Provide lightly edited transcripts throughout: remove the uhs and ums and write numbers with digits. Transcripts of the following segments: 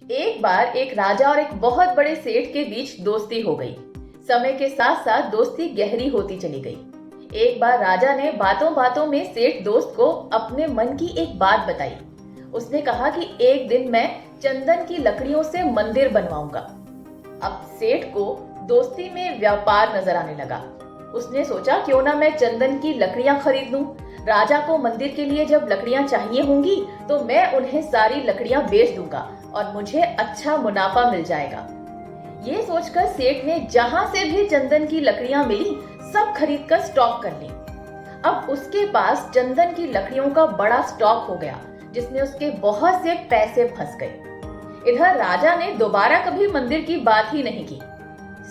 एक बार एक राजा और एक बहुत बड़े सेठ के बीच दोस्ती हो गई। समय के साथ साथ दोस्ती गहरी होती चली गई। एक बार राजा ने बातों बातों में सेठ दोस्त को अपने मन की एक बात बताई। उसने कहा कि एक दिन मैं चंदन की लकड़ियों से मंदिर बनवाऊंगा। अब सेठ को दोस्ती में व्यापार नजर आने लगा। उसने सोचा क्यों ना मैं चंदन की लकड़ियां खरीद लूं। राजा को मंदिर के लिए जब लकड़ियां चाहिए होंगी तो मैं उन्हें सारी लकड़ियां बेच दूंगा और मुझे अच्छा मुनाफा मिल जाएगा। ये सोचकर सेठ ने जहां से भी चंदन की लकड़ियां मिली सब खरीदकर स्टॉक कर ली। अब उसके पास चंदन की लकड़ियों का बड़ा स्टॉक हो गया, जिसमें उसके बहुत से पैसे फंस गए। इधर राजा ने दोबारा कभी मंदिर की बात ही नहीं की।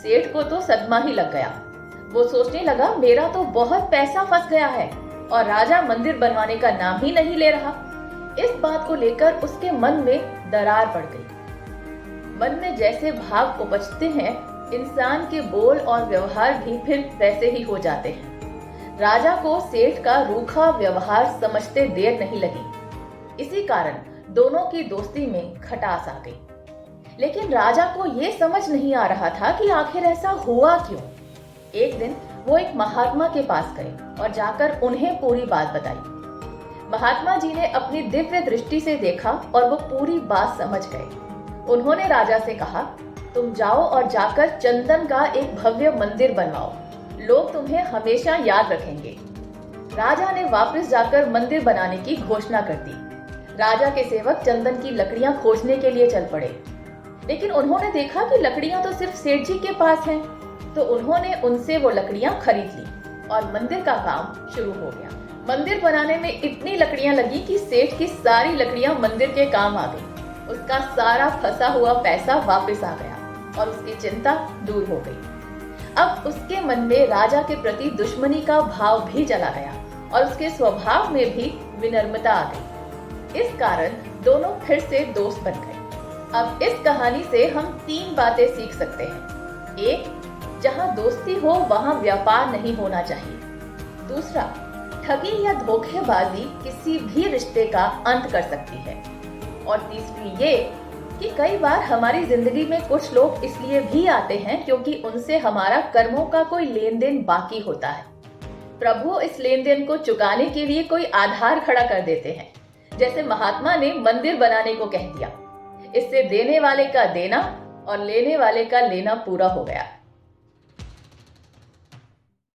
सेठ को तो सदमा ही लग गया। वो सोचने लगा मेरा तो बहुत पैसा फंस गया है और राजा मंदिर बनवाने का नाम ही नहीं ले रहा। इस बात को लेकर उसके मन में दरार पड़ गई। मन में जैसे भाव उपजते हैं, इंसान के बोल और व्यवहार भी फिर वैसे ही हो जाते हैं। राजा को सेठ का रूखा व्यवहार समझते देर नहीं लगी। इसी कारण दोनों की दोस्ती में खटास आ गई। लेकिन राजा को यह समझ नहीं आ रहा था कि आखिर ऐसा हुआ क्यों। एक दिन वो एक महात्मा के पास गए और जाकर उन्हें पूरी बात बताई। महात्मा जी ने अपनी दिव्य दृष्टि से देखा और वो पूरी बात समझ गए। उन्होंने राजा से कहा, तुम जाओ और जाकर चंदन का एक भव्य मंदिर बनवाओ। लोग तुम्हें हमेशा याद रखेंगे। राजा ने वापस जाकर मंदिर बनाने की घोषणा कर दी। राजा के सेवक चंदन की लकड़ियां खोजने के लिए चल पड़े। लेकिन उन्होंने देखा कि लकड़ियां तो सिर्फ सेठ जी के पास हैं, तो उन्होंने उनसे वो लकड़ियां खरीद ली और मंदिर का काम शुरू हो गया। मंदिर बनाने में इतनी लकड़ियां लगी कि सेठ की सारी लकड़ियां मंदिर के काम आ गई। उसका सारा फंसा हुआ पैसा वापस आ गया और उसकी चिंता दूर हो गई। अब उसके मन में राजा के प्रति दुश्मनी का भाव भी चला गया और उसके स्वभाव में भी विनम्रता आ गई। इस कारण दोनों फिर से दोस्त बन गए। अब इस कहानी से हम 3 बातें सीख सकते हैं। 1, जहां दोस्ती हो वहां व्यापार नहीं होना चाहिए। दूसरा, ठगी या धोखेबाजी किसी भी रिश्ते का अंत कर सकती है। और तीसरी ये कि कई बार हमारी जिंदगी में कुछ लोग इसलिए भी आते हैं क्योंकि उनसे हमारा कर्मों का कोई लेन देन बाकी होता है। प्रभु इस लेन देन को चुकाने के लिए कोई आधार खड़ा कर देते हैं। जैसे महात्मा ने मंदिर बनाने को कह दिया। इससे देने वाले का देना और लेने वाले का लेना पूरा हो गया।